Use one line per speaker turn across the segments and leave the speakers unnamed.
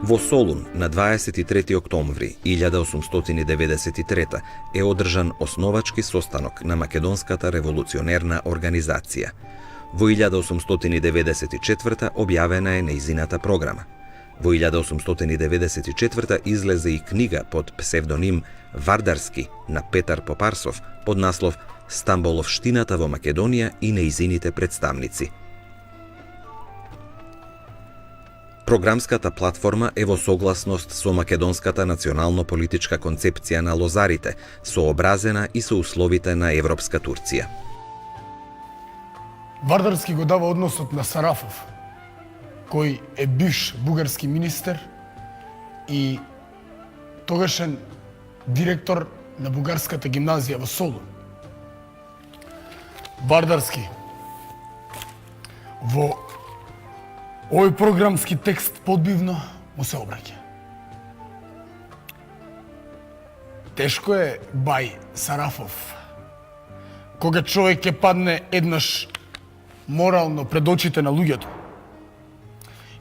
Во Солун на 23 октомври 1893 е одржан основачки состанок на Македонската револуционерна организација. Во 1894 објавена е нејзината програма. Во 1894 излезе и книга под псевдоним Вардарски на Петар Попарсов под наслов Стамболовштината во Македонија и нејзините представници. Програмската платформа е во согласност со македонската национално-политичка концепција на лозарите, сообразена и со условите на Европска Турција.
Вардарски го дава односот на Сарафов, кој е бивш бугарски министер и тогашен директор на бугарската гимназија во Солун. Вардарски во овој програмски текст подбивно му се обраќа. Тешко е, бај Сарафов, кога човек ќе падне еднаш морално пред очите на луѓето.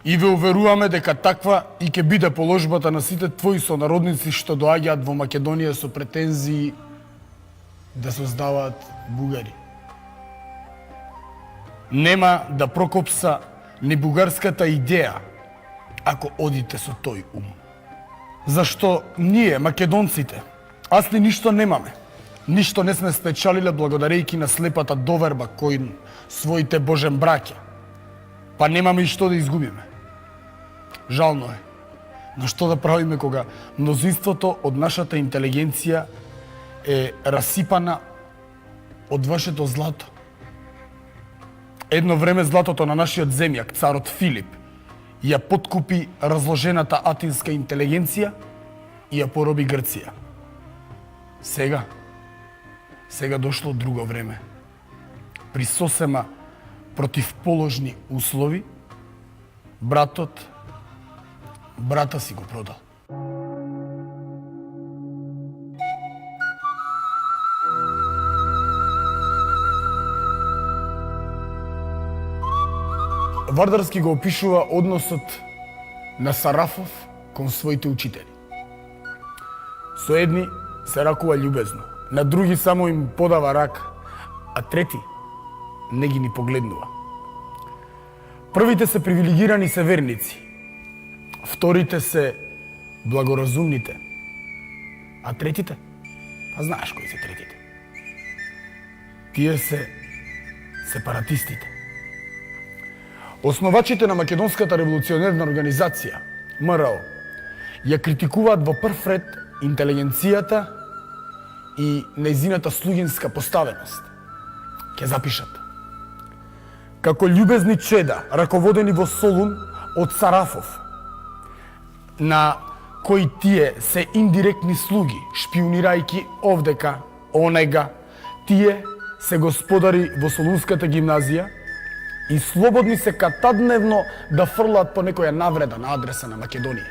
И ве уверуваме дека таква и ќе биде положбата на сите твои сонародници што доаѓаат во Македонија со претензии да создаваат бугари. Нема да прокопса ни бугарската идеја ако одите со тој ум. Зашто ние, македонците, асли ништо немаме. Ништо не сме спечалиле благодарејќи на слепата доверба кој своите божен браќа. Па немаме и што да изгубиме. Жално е. Но што да правиме кога мнозинството од нашата интелигенција е расипана од вашето злато? Едно време златото на нашиот земјак, царот Филип, ја подкупи разложената атинска интелигенција и ја пороби Грција. Сега дошло друго време. При сосема противположни услови, брата си го продал. Вардарски го опишува односот на Сарафов кон своите учители. Со едни се ракува љубезно, на други само им подава рака, а трети не ги ни погледнува. Првите се привилегирани се верници, вторите се благоразумните, а третите? Па знаеш кои се третите. Тие се сепаратистите. Основачите на Македонската револуционерна организација, МРО, ја критикуваат во прв ред интелигенцијата и нејзината слугинска поставеност. Ке запишат. Како љубезни чеда, раководени во Солун од Сарафов, на кои тие се индиректни слуги, шпионирајќи овдека, онега, тие се господари во Солунската гимназија и слободни се катадневно да фрлаат по некоја навреда на адреса на Македонија.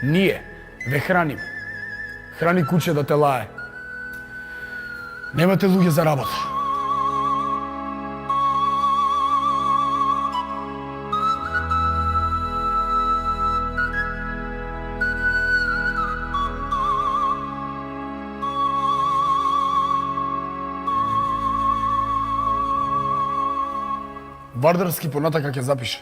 Ние ве храниме. Храни куче да те лае. Немате луѓе за работа. Вардарски понатака ќе запише.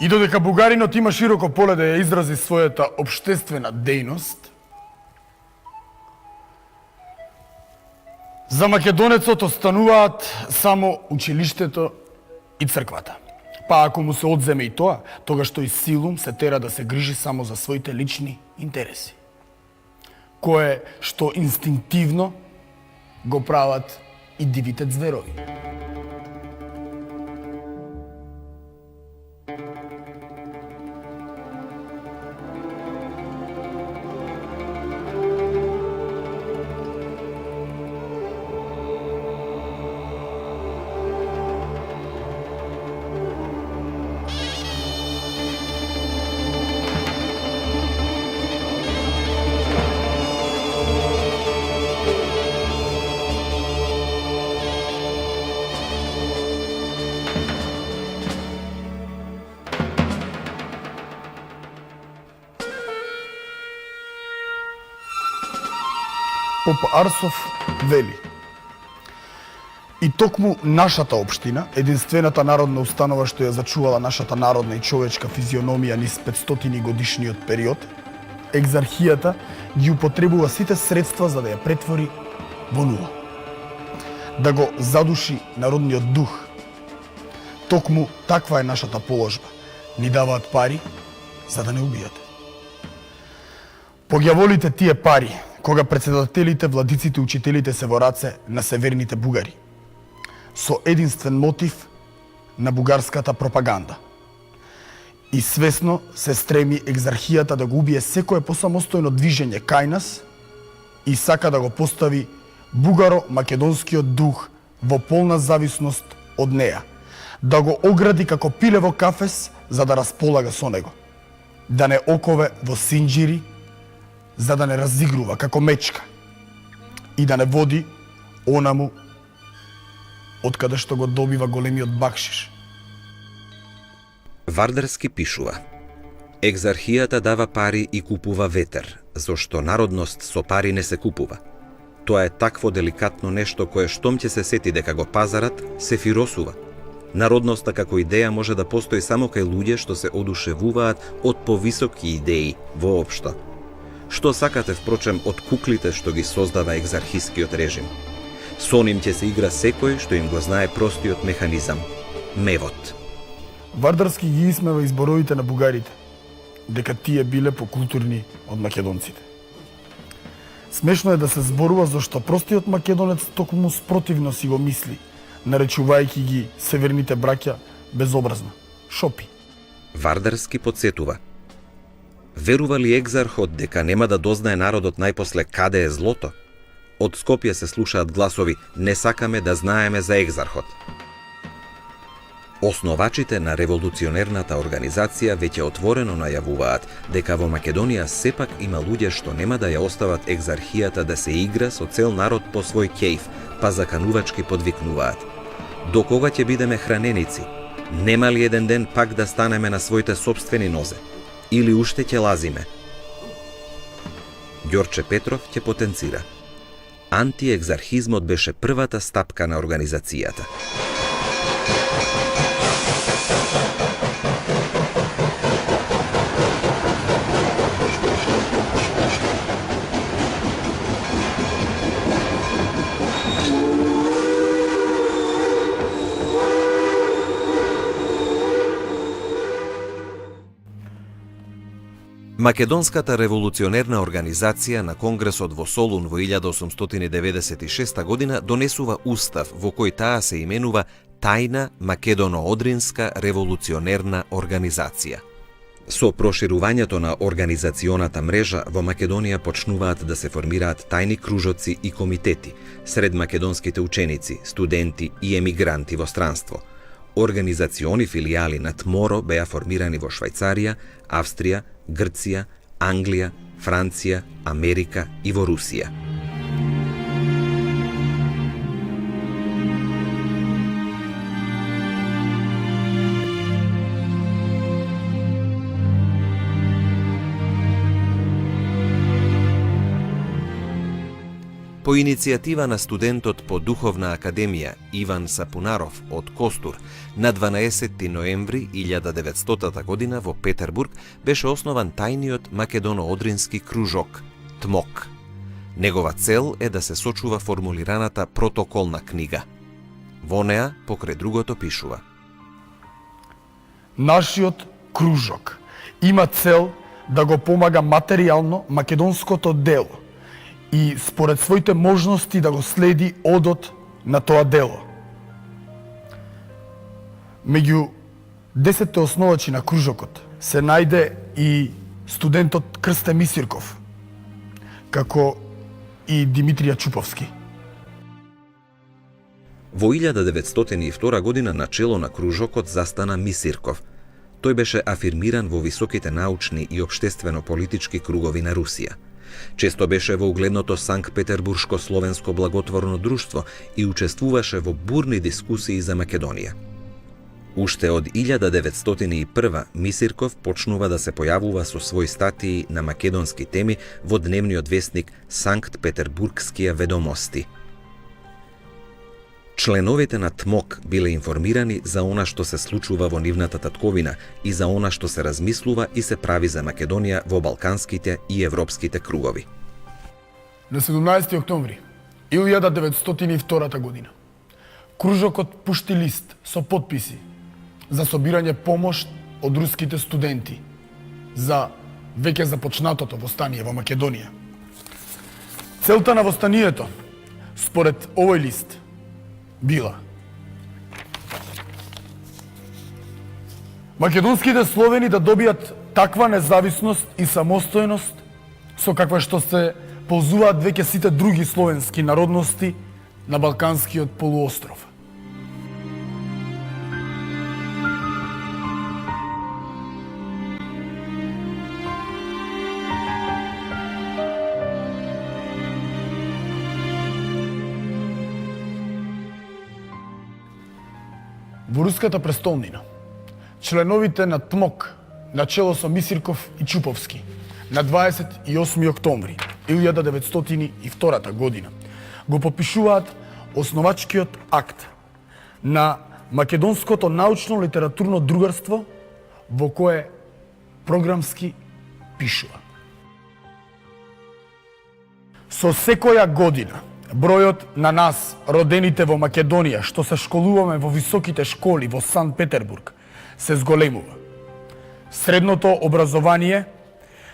И додека бугаринот има широко поле да ја изрази својата општествена дејност, за македонецот остануваат само училиштето и црквата. Па ако му се одземе и тоа, тогаш тој силум се тера да се грижи само за своите лични интереси, кое што инстинктивно го прават и дивите зверови. Поп Арсов вели: и токму нашата општина, единствената народна установа што ја зачувала нашата народна и човечка физиономија низ 500 годишниот период, екзархијата ги употребува сите средства за да ја претвори во нула. Да го задуши народниот дух. Токму таква е нашата положба. Ни даваат пари за да не убијате. Поѓаволите тие пари, кога председателите, владиците, учителите се во раце на северните бугари, со единствен мотив на бугарската пропаганда. И свесно се стреми екзархијата да го убие секое посамостојно движење кај нас и сака да го постави бугаро-македонскиот дух во полна зависност од неа, да го огради како пиле во кафес за да располага со него, да не окове во синџири за да не разигрува како мечка и да не води онаму од каде што го добива големиот бакшиш.
Вардарски пишува: екзархијата дава пари и купува ветер, зашто народност со пари не се купува. Тоа е такво деликатно нешто кое штом ќе се сети дека го пазарат, се фиросува. Народноста како идеја може да постои само кај луѓе што се одушевуваат од повисоки идеи воопшто. Што сакате, впрочем, од куклите што ги создава екзархискиот режим? Со ним ќе се игра секој што им го знае простиот механизам – мевот.
Вардарски ги исмева изборовите на бугарите, дека тие биле покултурни од македонците. Смешно е да се зборува зашто простиот македонец токму спротивно си го мисли, наречувајќи ги северните браќа безобразно, шопи.
Вардарски подсетува: верува ли екзархот дека нема да дознае народот најпосле каде е злото? Од Скопје се слушаат гласови: не сакаме да знаеме за екзархот. Основачите на револуционерната организација веќе отворено најавуваат дека во Македонија сепак има луѓе што нема да ја остават екзархијата да се игра со цел народ по свој ќејф, па заканувачки подвикнуваат: до кога ќе бидеме храненици? Нема ли еден ден пак да станеме на своите сопствени нозе? Или уште ќе лазиме? Ѓорче Петров ќе потенцира: антиекзархизмот беше првата стапка на организацијата. Македонската револуционерна организација на Конгресот во Солун во 1896 година донесува устав во кој таа се именува Тајна Македоно-Одринска револуционерна организација. Со проширувањето на организационата мрежа во Македонија почнуваат да се формираат тајни кружоци и комитети сред македонските ученици, студенти и емигранти во странство. Организациони филијали на ТМОРО беа формирани во Швајцарија, Австрија, Грција, Англија, Франција, Америка и во Русија. По иницијатива на студентот по Духовна академија Иван Сапунаров од Костур, на 12 ноември 1900 година во Петербург беше основан тајниот македоно-одрински кружок ТМОК. Негова цел е да се сочува формулираната протоколна книга. Во неа, покрај другото, пишува:
нашиот кружок има цел да го помага материјално македонското дело и според своите можности да го следи одот на тоа дело. Меѓу 10 основачи на кружокот се најде и студентот Крсте Мисирков, како и Димитрија Чуповски.
Во 1902 година на чело на кружокот застана Мисирков. Тој беше афирмиран во високите научни и општествено-политички кругови на Русија. Често беше во угледното Санкт-Петербуршко словенско благотворно друштво и учествуваше во бурни дискусии за Македонија. Уште од 1901 Мисирков почнува да се појавува со своји статии на македонски теми во дневниот весник Санкт Петербургскија ведомости. Членовите на ТМОК биле информирани за она што се случува во нивната татковина и за она што се размислува и се прави за Македонија во балканските и европските кругови.
На 17 октомври 1902 година кружокот пушти лист со потписи за собирање помош од руските студенти за веќе започнатото востание во Македонија. Целта на востанието, според овој лист, била македонските словени да добијат таква независност и самостојност со каква што се ползуваат веќе сите други словенски народности на Балканскиот полуостров. Во руската престолнина, членовите на ТМОК, начело со Мисирков и Чуповски, на 28 октомври 1902 година, го подпишуваат основачкиот акт на Македонското научно-литературно другарство, во кое програмски пишува: со секоја година бројот на нас, родените во Македонија, што се школуваме во високите школи во Санкт Петербург, се зголемува. Средното образование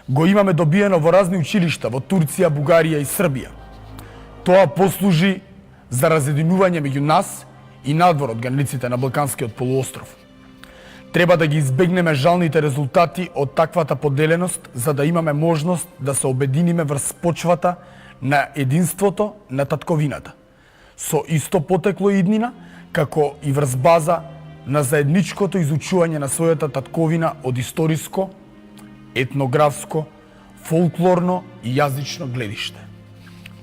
го имаме добиено во разни училишта во Турција, Бугарија и Србија. Тоа послужи за разединување меѓу нас и надвор од границите на Балканскиот полуостров. Треба да ги избегнеме жалните резултати од таквата поделеност, за да имаме можност да се обединиме врз почвата на единството на татковината, со исто потекло иднина, како и врз база на заедничкото изучување на својата татковина од историско, етнографско, фолклорно и јазично гледиште.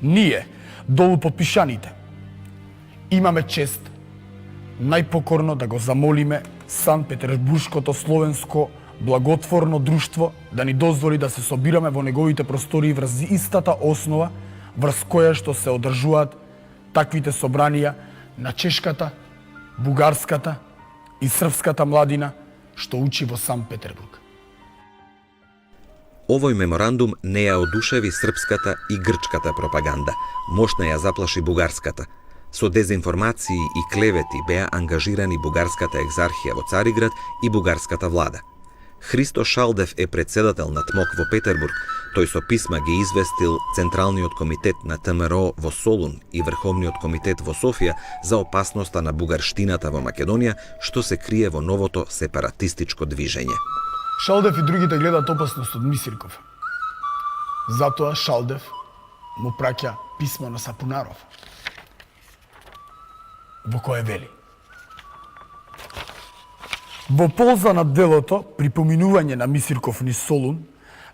Ние, долу подпишаните, имаме чест најпокорно да го замолиме Санкт Петербуршкото словенско благотворно друштво да ни дозволи да се собираме во неговите простории врз истата основа врз која што се одржуваат таквите собранија на чешката, бугарската и српската младина што учи во Санкт Петербург.
Овој меморандум не ја одушеви српската и грчката пропаганда, мощно ја заплаши бугарската. Со дезинформации и клевети беа ангажирани бугарската екзархија во Цариград и бугарската влада. Христо Шалдев е председател на ТМОК во Петербург. Тој со писма ги известил Централниот комитет на ВМРО во Солун и Врховниот комитет во Софија за опасноста на бугарштината во Македонија, што се крие во новото сепаратистичко движење.
Шалдев и другите гледаат опасност од Мисирков. Затоа Шалдев му праќа писмо на Сапунаров, во кое вели: во полза на делото при поминување на Мисирков низ Солун,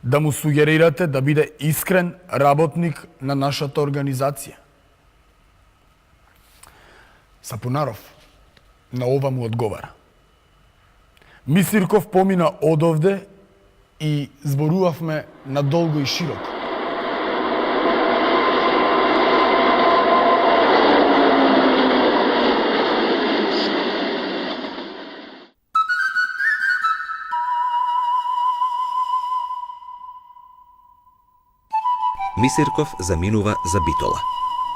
да му сугерирате да биде искрен работник на нашата организација. Сапунаров на ова му одговара: Мисирков помина одовде и зборувавме надолго и широко.
Мисирков заминува за Битола.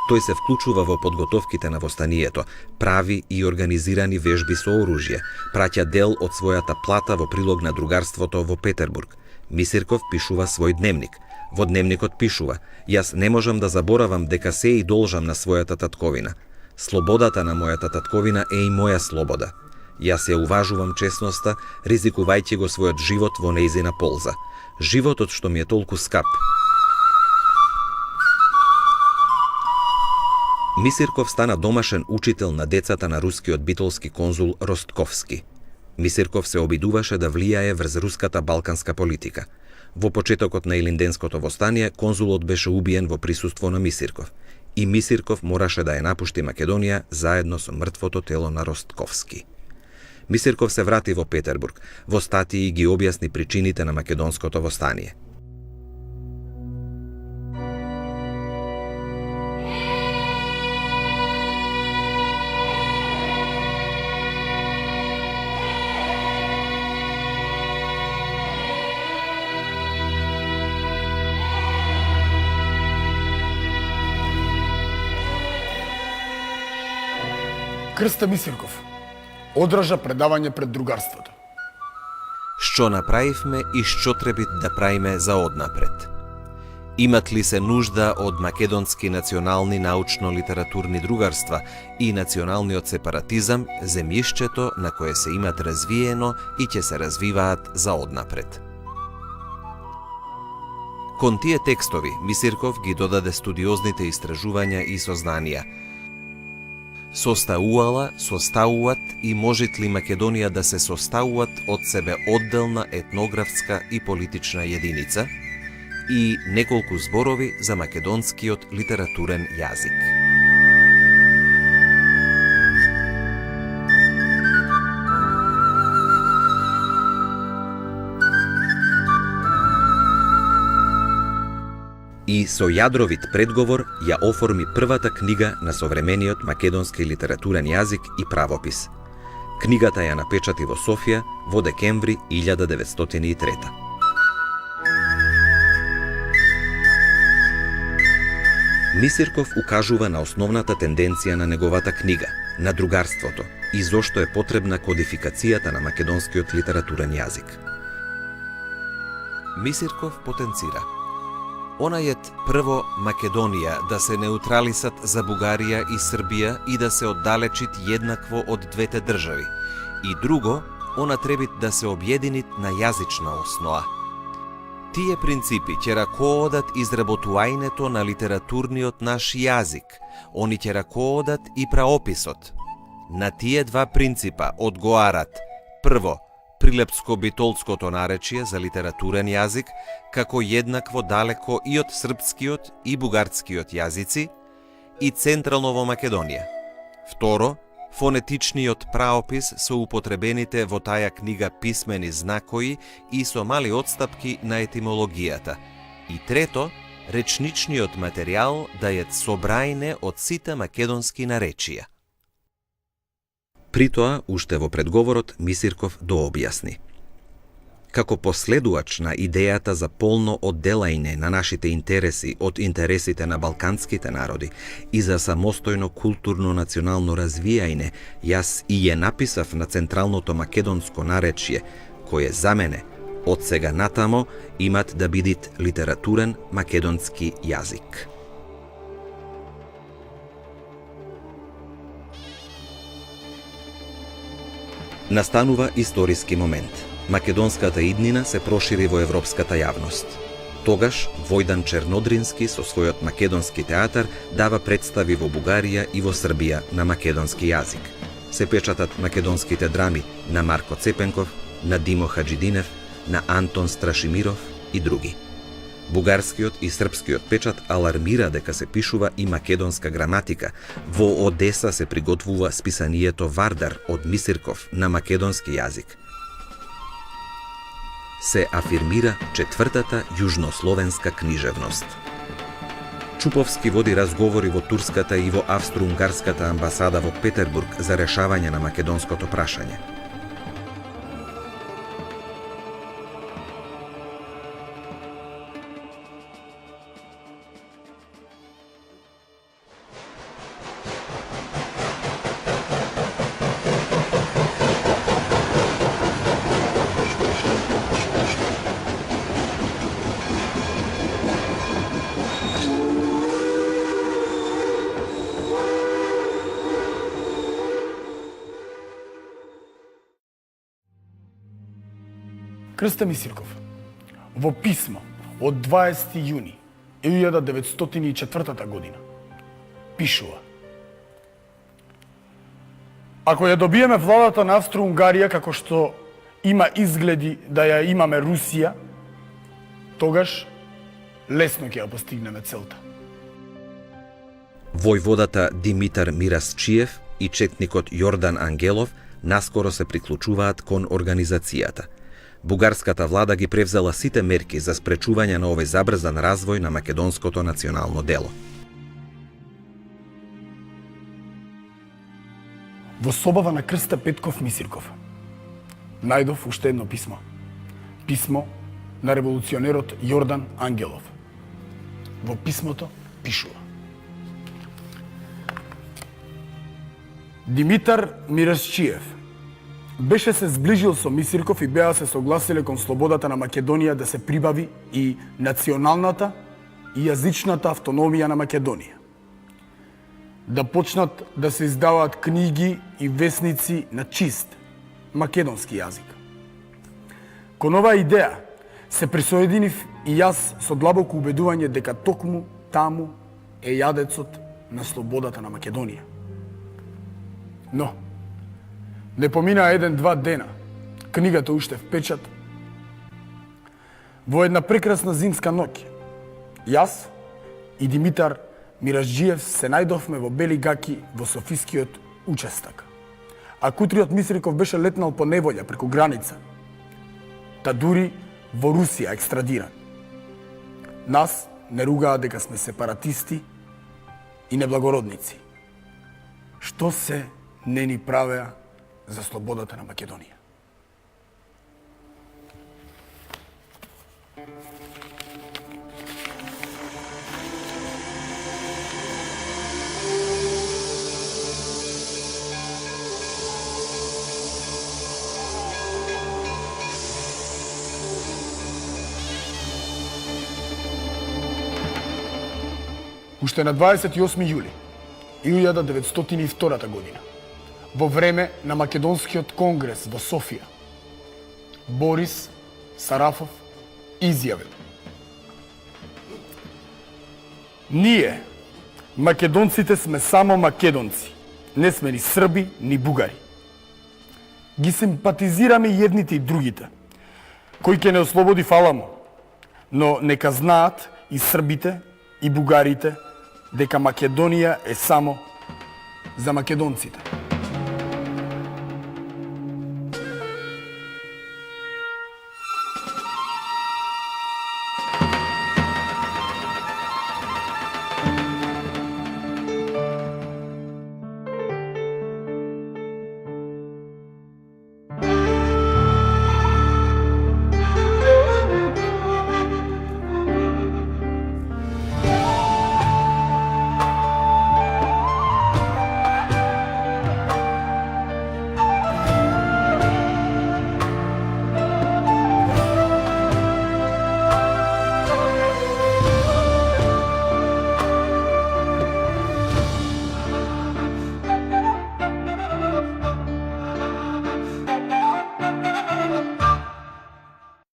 Тој се вклучува во подготовките на востанието, прави и организирани вежби со оружје, праќа дел од својата плата во прилог на другарството во Петербург. Мисирков пишува свој дневник. Во дневникот пишува: јас не можам да заборавам дека се и должам на својата татковина. Слободата на мојата татковина е и моја слобода. Јас ја уважувам честноста, ризикувајќи го својот живот во нејзина полза. Животот што ми е толку скап. Мисирков стана домашен учител на децата на рускиот битолски конзул Ростковски. Мисирков се обидуваше да влијае врз руската балканска политика. Во почетокот на Илинденското востание, конзулот беше убиен во присуство на Мисирков. И Мисирков мораше да ја напушти Македонија заедно со мртвото тело на Ростковски. Мисирков се врати во Петербург. Во статии ги објасни причините на македонското востание.
Крста Мисирков одржа предавање пред другарството.
Што направивме и што треба да правиме за однапред? Имат ли се нужда од македонски национални научно-литературни другарства и националниот сепаратизам, земјишчето на кое се имат развиено и ќе се развиваат за однапред? Кон тие текстови Мисирков ги додаде студиозните истражувања и сознанија. Составуваат и можат ли Македонија да се составуваат од себе одделна етнографска и политична единица, и неколку зборови за македонскиот литературен јазик.
И со јадровит предговор ја оформи првата книга на современиот македонски литературен јазик и правопис. Книгата ја напечати во Софија во декември 1903. Мисирков укажува на основната тенденција на неговата книга, на другарството, и зошто е потребна кодификацијата на македонскиот литературен јазик.
Мисирков потенцира онајет прво Македонија да се неутралисат за Бугарија и Србија и да се оддалечит еднакво од двете држави, и друго, она требит да се објединит на јазична основа. Тие принципи ќе раководат изработувањето на литературниот наш јазик, они ќе раководат и праописот. На тие два принципа одговарат прво, прилепско-битолското наречие за литературен јазик, како еднакво далеко и од српскиот и бугарскиот јазици, и централно во Македонија. Второ, фонетичниот праопис со употребените во таа книга писмени знакои и со мали отстапки на етимологијата. И трето, речничниот материјал да е собрајне од сите македонски наречија.
При тоа, уште во предговорот, Мисирков дообјасни. Како последувач на идејата за полно одделање на нашите интереси од интересите на балканските народи и за самостојно културно-национално развијање, јас и ја написав на централното македонско наречје, кое за мене, од сега натамо, имат да бидит литературен македонски јазик. Настанува историски момент. Македонската иднина се прошири во европската јавност. Тогаш Војдан Чернодрински со својот македонски театар дава представи во Бугарија и во Србија на македонски јазик. Се печатат македонските драми на Марко Цепенков, на Димо Хаджидинев, на Антон Страшимиров и други. Бугарскиот и српскиот печат алармира дека се пишува и македонска граматика. Во Одеса се приготвува списанието Вардар од Мисирков на македонски јазик. Се афирмира четвртата јужнословенска книжевност. Чуповски води разговори во турската и во австро-унгарската амбасада во Петербург за решавање на македонското прашање.
Крста Мисирков во писмо од 20 јуни 1904 година пишува: Ако ја добиеме владата на Австро-Унгарија како што има изгледи да ја имаме Русија, тогаш лесно ќе ја постигнеме целта.
Војводата Димитар Мирасчиев и четникот Јордан Ангелов наскоро се приклучуваат кон организацијата. Бугарската влада ги превзела сите мерки за спречување на овој забрзан развој на македонското национално дело.
Во собава на Крста Петков Мисирков најдов уште едно писмо. Писмо на револуционерот Јордан Ангелов. Во писмото пишува: Димитар Мирасчиев беше се зближил со Мисирков и беа се согласиле кон слободата на Македонија да се прибави и националната и јазичната автономија на Македонија. Да почнат да се издаваат книги и весници на чист македонски јазик. Кон оваа идеја се присоединив и јас со длабоко убедување дека токму таму е јадецот на слободата на Македонија. Но, не поминаа 1-2 дена, книгата уште в печат. Во една прекрасна зимска ноќ, јас и Димитар Миражджиев се најдовме во бели гаки во Софискиот учестак. А Кутриот Мисирков беше летнал по неволја преку граница, та дури во Русија екстрадиран. Нас не ругаа дека сме сепаратисти и неблагородници. Што се не ни правеа за слободата на Македонија. Уште на 28 јули 1902 година, во време на Македонскиот конгрес во Софија, Борис Сарафов изјавил: Ние, македонците, сме само македонци, не сме ни срби, ни бугари. Ги симпатизираме едните и другите. Кој ќе не ослободи, фала му, но нека знаат и србите и бугарите дека Македонија е само за македонците.